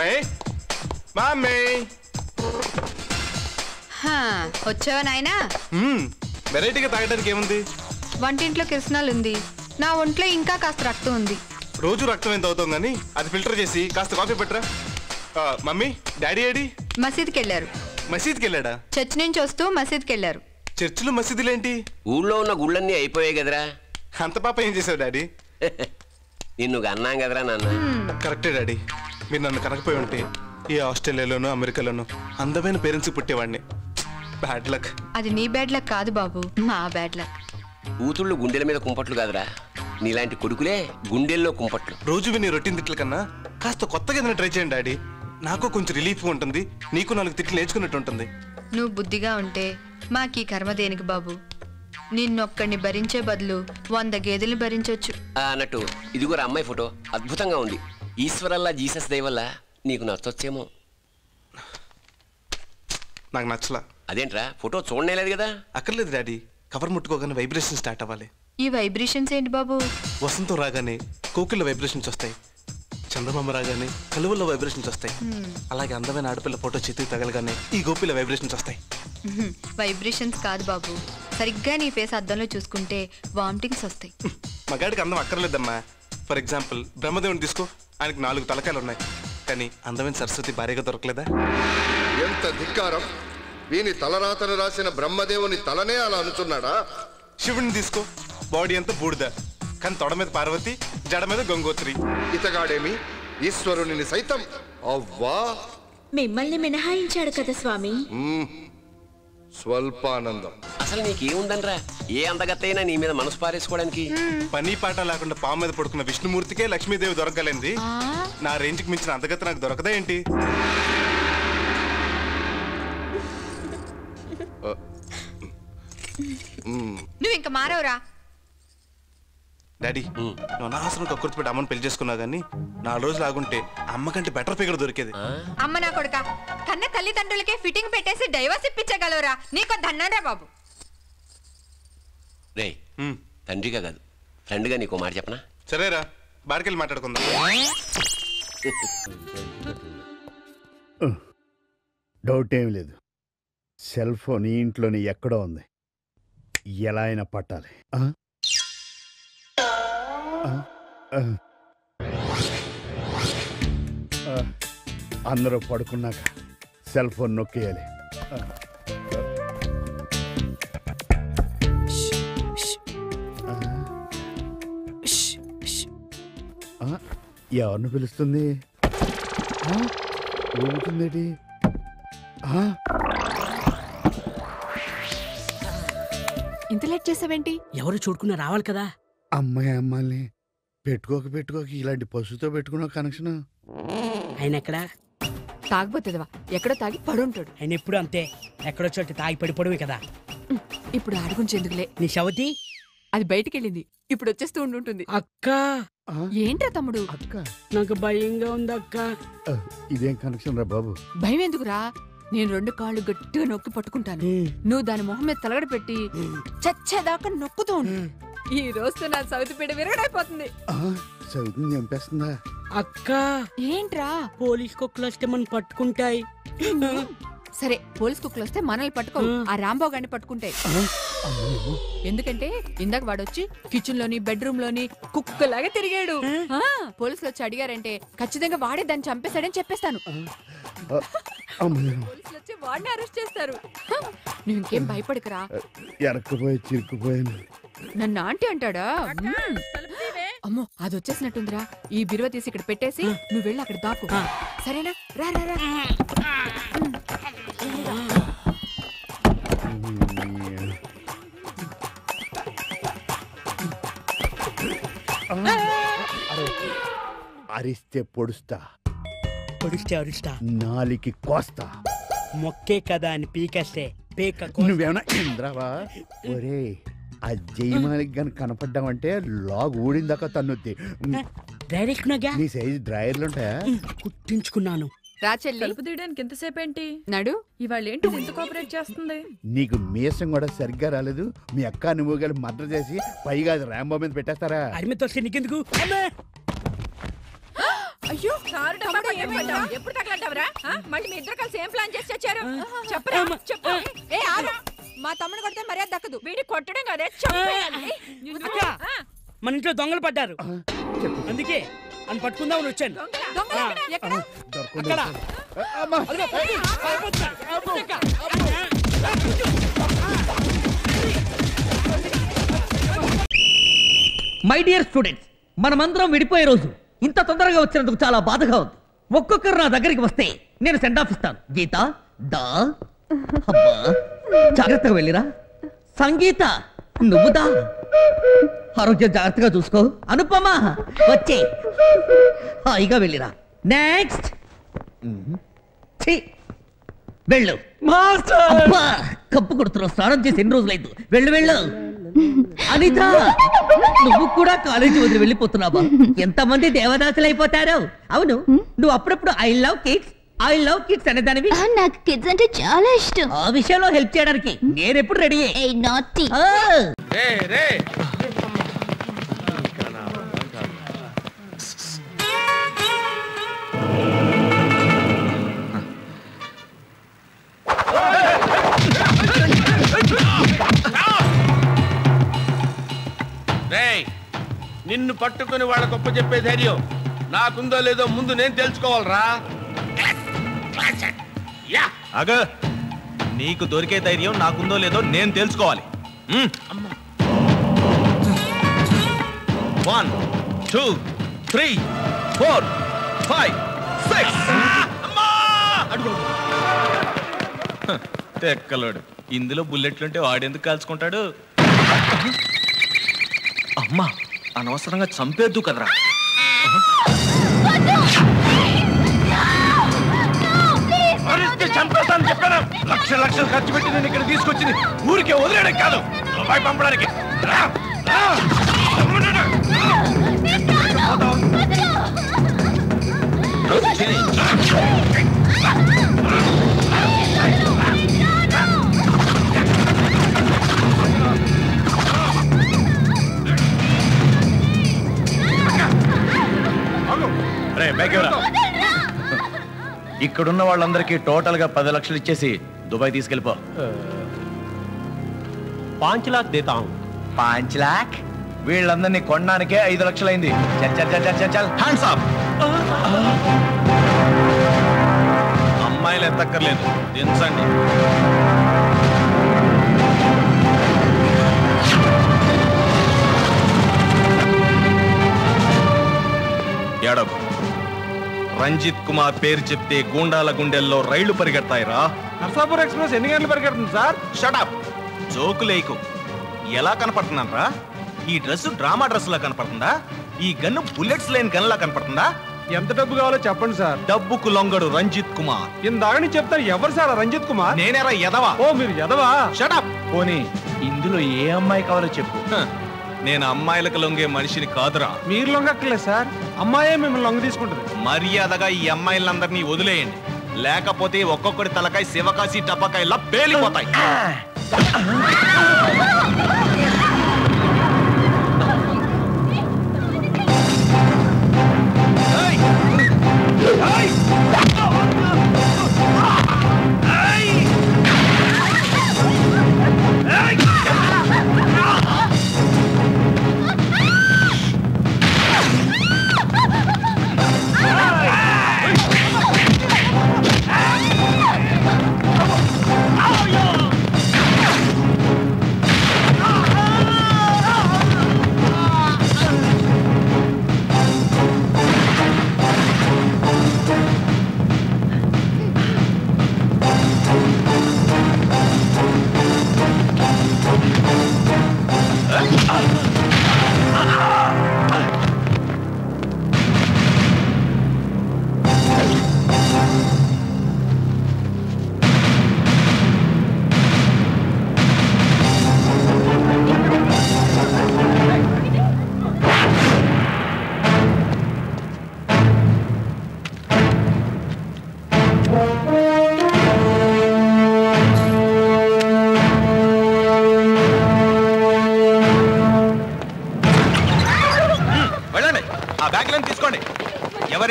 Mummy mummy వచ్చావా నాయనా? వెరైటీగా తాగడానికి ఏముంది? వంటింట్లో కిరసనాలు ఉంది, నా ఒంట్లో ఇంకా కాస్త రక్తం ఉంది. రోజు రక్తం ఎంత అవుతాం గానీ అది ఫిల్టర్ చేసి కాస్త కాఫీ పెట్టరా. Mummy daddy AD? మసీద్కి వెళ్ళారు. మసీద్కి వెళ్ళాడా? చర్చ్ నుంచి వస్తూ మసీద్కి వెళ్ళారు. చర్చిలో మసీదులేంటి? ఊళ్ళో ఉన్న గుళ్ళన్నీ అయిపోయాయి కదరా. అంత పాప ఏం చేసావు డాడీ? నిన్ను అన్నాం కదరా నాన్న. కరెక్టే డాడీ, మీరు నన్ను కనకపోయి ఉంటే ఈ ఆస్ట్రేలియాలోనూ అమెరికాలోనూ అందమైన పేరెంట్స్ పుట్టేవాడిని. Bad luck. అది నీ బ్యాడ్ లక్ కాదు బాబు, మా బ్యాడ్ లక్. కూతుళ్ళు గుండెల మీద కుంపట్లు కాదురా, నీలాంటి కొడుకులే గుండెల్లో కుంపట్లు. రోజు విని రొటీన్ తిట్ల కన్నా కాస్త కొత్తగా ఏదైనా ట్రై చేయండి డాడీ. నాకు కొంచెం రిలీఫ్గా ఉంటుంది, నీకు 4 తిట్లు నేర్చుకున్నట్టు ఉంటుంది. నువ్వు బుద్ధిగా ఉంటే మాకీ కర్మ దేనికి బాబు? నిన్నొక్కడిని భరించే బదులు 100 గేదెల్ని భరించవచ్చు అన్నట్టు ఇదిగోరా అమ్మాయి ఫోటో అద్భుతంగా ఉంది. ఈశ్వరల్లా జీసస్ దయ వల్ల నీకు నచ్చొచ్చేమో. నాకు నచ్చలా. అదేంట్రా ఫోటో చూడలేదు కదా? అక్కర్లేదు డాడీ, కవర్ ముట్టుకోగానే వైబ్రేషన్ స్టార్ట్ అవ్వాలి. ఈ వైబ్రేషన్స్ ఏంటి బాబు? వసంతం రాగానే కోకిళ్ళ వైబ్రేషన్స్ వస్తాయి, చందమామ రాగానే కలువల్లో వైబ్రేషన్స్ వస్తాయి, అలాగే అందమైన ఆడపిల్ల ఫోటో చేతికి తగలగానే ఈ గోపిల వైబ్రేషన్స్ వస్తాయి. వైబ్రేషన్స్ కాదు బాబు, సరిగ్గా నీ ఫేస్ అద్దంలో చూసుకుంటే వామిటింగ్స్ వస్తాయి. మగాడికి అందం అక్కర్లేదమ్మా. ఫర్ ఎగ్జాంపుల్ బ్రహ్మదేవుని తీసుకో, ఆయనకు 4 తలకాయలు ఉన్నాయి, కానీ అందమైన సరస్వతి భార్యగా దొరకలేదా? ఎంత ధిక్కారం! వీని తలరాతను రాసిన బ్రహ్మదేవుని తలనే అలా అనుచున్నాడా? శివుడిని తీసుకో, బాడీ అంతా బూడిద, కానీ తొడ మీద పార్వతి, జడ మీద గంగోత్రి. ఇతగాడేమి ఈశ్వరుని సైతం అవ్వా మిమ్మల్ని మినహాయించాడు కదా స్వామి. స్వల్పానందం. అసలు నీకేముందనరా, ఏ అందగత్తైనా నీ మీద మనసు పారేసుకోవడానికి? పని పాట లేకుండా పాము మీద పడుకున్న విష్ణుమూర్తికే లక్ష్మీదేవి దొరకలేంది, నా రేంజ్కి మించిన అందగత్త నాకు దొరకదా ఏంటి? నువ్వు ఇంకా మారవురా డాడీ. నువ్వు అనవసరం కక్కుర్తిపెట్టి అమ్మని పెళ్లి చేసుకున్నా గానీ 4 రోజులు ఆగుంటే అమ్మ కంటే బెటర్ ఫిగర్ దొరికేది. అమ్మ నా కొడుక, కన్న తల్లిదండ్రులకే ఫిట్టింగ్ పెట్టేసి డైవర్స్ ఇప్పించగలవురా? నీకు ధన్నంరా బాబు. రే తండ్రిగా కాదు ఫ్రెండ్గా నీకు మాట చెప్పనా? సరేరా, బాడికెళ్ళి మాట్లాడుకుందాం. డౌట్ ఏం లేదు, సెల్ ఫోన్ ఈ ఇంట్లోని ఎక్కడో ఉంది, ఎలా అయినా పట్టాలి. అందరూ పడుకున్నాక సెల్ ఫోన్ నొక్కేయాలి. ఎవరిని పిలుస్తుంది? ఊగుతుందేటి? ఇంత లేట్ చేసావేంటి? ఎవరు చూడుకున్నా రావాలి కదా. అమ్మాయి అమ్మాయిని పెట్టుకోక ఇలాంటి పశువుతో పెట్టుకున్న కనెక్షన్. ఆయన ఎక్కడా? తాగిపోతుందివా, ఎక్కడో తాగి పడుంటాడు. ఆయన ఎప్పుడు అంతే, ఎక్కడో చోటు తాగి పడిపోవడమే కదా. ఇప్పుడు ఆడుగుంచి ఎందుకులే. నీ శవతి అది బయటికి వెళ్ళింది, ఇప్పుడు వచ్చేస్తూ ఉంటుంటుంది. అక్క ఏంట్రా తమ్ముడు? అక్క నాకు భయంగా ఉంది అక్క. ఇదేం కనెక్షన్ రా బాబు? భయం ఎందుకురా, నేను 2 కాళ్ళు గట్టిగా నొక్కి పట్టుకుంటాను, నువ్వు దాని మొహం మీద తలగడ పెట్టి చచ్చేదాకా నొక్కుతూ ఉండు. ఈ రోజుతో నా సవితి పీడ విరగడైపోతుంది. సవితిని చంపేస్తుందా? అక్క ఏంట్రా? పోలీస్ కుక్కలు వస్తే మనం పట్టుకుంటాయి. సరే, పోలీస్ కుక్కలు వస్తే మనల్ని పట్టుకో, ఆ రాంబాబు గారిని పట్టుకుంటాయి. ఎందుకంటే ఇందాక వాడొచ్చి కిచెన్ లోని బెడ్రూమ్ లోని కుక్కలాగా తిరిగాడు. పోలీసులు వచ్చి అడిగారంటే ఖచ్చితంగా వాడే దాన్ని చంపేశాడని చెప్పేస్తాను. పోలీసులు వచ్చి వాడిని అరెస్ట్ చేస్తారు. నువ్వు ఇంకేం భయపడకరా. ఎరక్కుపోయి చిరుక్కుపోయాను. నన్ను ఆంటీ అంటాడా? అమ్మో, అది వచ్చేసినట్టుందిరా. ఈ బిరువ తీసి ఇక్కడ పెట్టేసి నువ్వు వెళ్ళి అక్కడ దాకు, సరేనా? రా రా రా. అరిస్తే పొడుస్తా, పొడిస్తే అరుస్తా, నాలికి కోస్తా. మొక్కే కదా అని పీకేస్తే పేక. నువ్వేమన్నా ఇంద్రావా? ఒరే, ఆ జయమాలికి గాని కనపడ్డామంటే లాగ్ ఊడిందాకా తన్నుద్ది. నీ సైజు డ్రాయర్లు ఉంటాయా? కుట్టించుకున్నాను. కలుపు తీయడానికి ఎంతసేపు ఏంటి? నడు, ఇవాళ ఏంటి ఇంత కోఆపరేట్ చేస్తుంది? నీకు మీసం కూడా సరిగ్గా రాలేదు. మీ అక్క నువ్వు గల మర్డర్ చేసి పైగా రాంబో మీద పెట్టేస్తారా? అరిమితో నీకెందుకు? అయ్యో కారు డబ్బా పట్టుకుంటా. ఎప్పుడు తగలంటావరా? మళ్ళీ మీ ఇద్దరు కలిసి ఏం ప్లాన్ చేసి వచ్చారు? చెప్పరా చెప్పు. ఏ ఆగు. మా తమ్ముడు కొడితే మర్యాద దక్కదు. వీడి కొట్టడం కదే చంపేయాలి. మన ఇంట్లో దొంగలు పడ్డారు, అందుకే అని పట్టుకుందామని వచ్చాను. మై డియర్ స్టూడెంట్స్, మనమందరం విడిపోయే రోజు ఇంత తొందరగా వచ్చినందుకు చాలా బాధగా ఉంది. ఒక్కొక్కరు నా దగ్గరికి వస్తే నేను సెండ్ ఆఫ్ ఇస్తాను. గీత దా, అబ్బా జాగ్రత్తగా వెళ్ళిరా. సంగీత నువ్వు దా, ఆరోగ్యం జాగ్రత్తగా చూసుకో. అనుపమ వచ్చే, హాయిగా వెళ్ళిరా. నెక్స్ట్ వెళ్ళు. అబ్బా కప్పు కొడుతున్నావు, స్నానం చేసి ఎన్ని రోజులైంది. వెళ్ళు వెళ్ళు. అనిత నువ్వు కూడా కాలేజీ వదిలి వెళ్ళిపోతున్నావా? ఎంతమంది దేవదాసులు అయిపోతారు. అవును, నువ్వు అప్పుడప్పుడు ఐ లవ్ కిడ్స్ అనేదానివి. నాకు కిడ్స్ అంటే చాలా ఇష్టం. ఆ విషయంలో హెల్ప్ చేయడానికి నేను ఎప్పుడు రెడీ. నిన్ను పట్టుకుని వాళ్ళ గొప్ప చెప్పే ధైర్యం నాకుందో లేదో ముందు నేను తెలుసుకోవాలరా. అగ నీకు దొరికే ధైర్యం నాకుందో లేదో నేను తెలుసుకోవాలి. 1 2 3 4 5 6 తెక్కలోడు. ఇందులో బుల్లెట్లుంటే వాడెందుకు కాల్చుకుంటాడు? అమ్మా అనవసరంగా చంపేద్దు కదరా. చంపేస్తాను చెప్పాను. లక్షలు ఖర్చు పెట్టి నేను ఇక్కడ తీసుకొచ్చింది ఊరికే వదిలేయడం కాదు, రూపాయి పంపడానికి. ఇక్కడున్న వాళ్ళందరికీ టోటల్ గా 10 లక్షలు ఇచ్చేసి దుబాయ్ తీసుకెళ్ళిపో. 5 लाख देता हूं. 5 लाख? వీళ్ళందరినీ కొనడానికే 5 లక్షలైంది. చల్ హ్యాండ్స్ అప్. అమ్మాయిలు ఎత్తక్కర్లేదు, దించండి. ఏడబు రంజిత్ కుమార్ పేరు చెప్తే గూండాల గుండెల్లో రైళ్లు పరిగెడతాయిరా. నర్సాపూర్ ఎక్స్ప్రెస్ ఎన్ని గంటలు పరిగెడుతుంది సార్? షటప్, జోకులేకు. ఎలా కనపడుతున్నారా? ఈ డ్రెస్ డ్రామా డ్రెస్ లా కనపడుతుందా? ఈ గన్ను బుల్లెట్స్ లేని గన్ లా కనపడుతుందా? ఎంత డబ్బు కావాలో చెప్పండి సార్. డబ్బుకు లొంగడు రంజిత్ కుమార్. ఇందాకని చెప్తారు. ఎవరు సార్ రంజిత్ కుమార్? నేనేరా ఎదవా. ఓ మీరు ఎదవా? షటప్. పోనీ ఇందులో ఏ అమ్మాయి కావాలో చెప్పు. నేను అమ్మాయిలకు లొంగే మనిషిని కాదురా. మీరు లొంగక్కర్లేదు సార్, అమ్మాయే మిమ్మల్ని లొంగ తీసుకుంటుంది. మర్యాదగా ఈ అమ్మాయిలందరినీ వదిలేయండి, లేకపోతే ఒక్కొక్కడి తలకాయ శివకాశి టపకాయలా పేలిపోతాయి.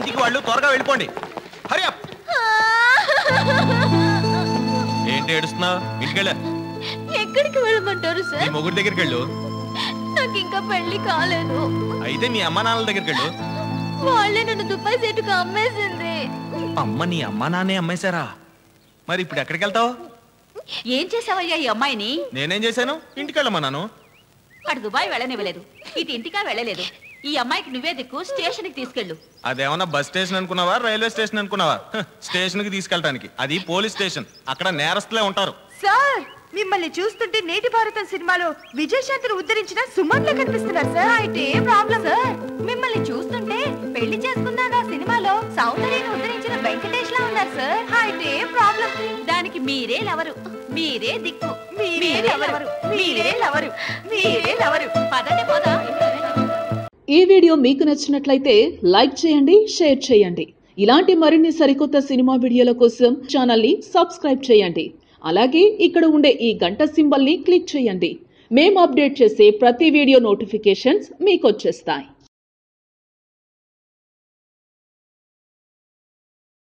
ఎవరింటికి వాళ్ళు త్వరగా వెళ్ళిపోండి. హరి అప్. ఏంటి ఏడుస్తున్నావు? ఇంటికెళ్ళా. ఎక్కడికి వెళ్ళమంటారు నీ సార్? మొగుడి దగ్గరికి వెళ్ళు. నాకు ఇంకా పెళ్లి కాలేదు. అయితే మీ అమ్మ నాన్నల దగ్గరికి వెళ్ళు. వాళ్ళే నన్ను దుబాయ్ సెట్కు అమ్మేసింది. అమ్మ నీ అమ్మ నాన్నే అమ్మేశారా? మరి ఇప్పుడు ఎక్కడికి వెళ్తావు? ఏం చేసావయ్యా ఈ అమ్మాయిని? నేనేం చేశాను? ఇంటికి వెళ్ళమన్నాను. అటు దుబాయ్ వెళ్ళనివ్వలేదు, ఇటు ఇంటికా వెళ్ళలేదు. ఈ అమ్మాయికి నువ్వే దిక్కు, స్టేషన్ కి తీసుకెళ్ళు. అదేమన్నా బస్ స్టేషన్ అనుకున్నావా, రైల్వే స్టేషన్ అనుకున్నావా? స్టేషన్ కి తీసుకెళ్ళడానికి. అది పోలీస్ స్టేషన్. అక్కడ నేరస్తులే ఉంటారు. సార్, మిమ్మల్ని చూస్తుంటే నేటి భారతం సినిమాలో విజయశాంతిని ఉద్ధరించిన సుమన్లా కనిపిస్తున్నారు సార్. అయితే ఏం ప్రాబ్లం సార్? మిమ్మల్ని చూస్తుంటే పెళ్లి చేసుకున్నాగా సినిమాలో సౌందర్యని ఉద్ధరించిన వెంకటేష్ లా ఉన్నారు సార్. అయితే ఏం ప్రాబ్లం? దానికి మీరే లవరు, మీరే దిక్కు, మీరే లవరు, మీరే లవరు, మీరే లవరు. పదండి పోదా. ఈ వీడియో మీకు నచ్చినట్లయితే లైక్ చేయండి, షేర్ చేయండి. ఇలాంటి మరిన్ని సరికొత్త సినిమా వీడియోల కోసం ఛానల్ని సబ్స్క్రైబ్ చేయండి. అలాగే ఇక్కడ ఉండే ఈ గంట సింబల్ని క్లిక్ చేయండి. మేము అప్డేట్ చేసే ప్రతి వీడియో నోటిఫికేషన్స్ మీకు వచ్చేస్తాయి.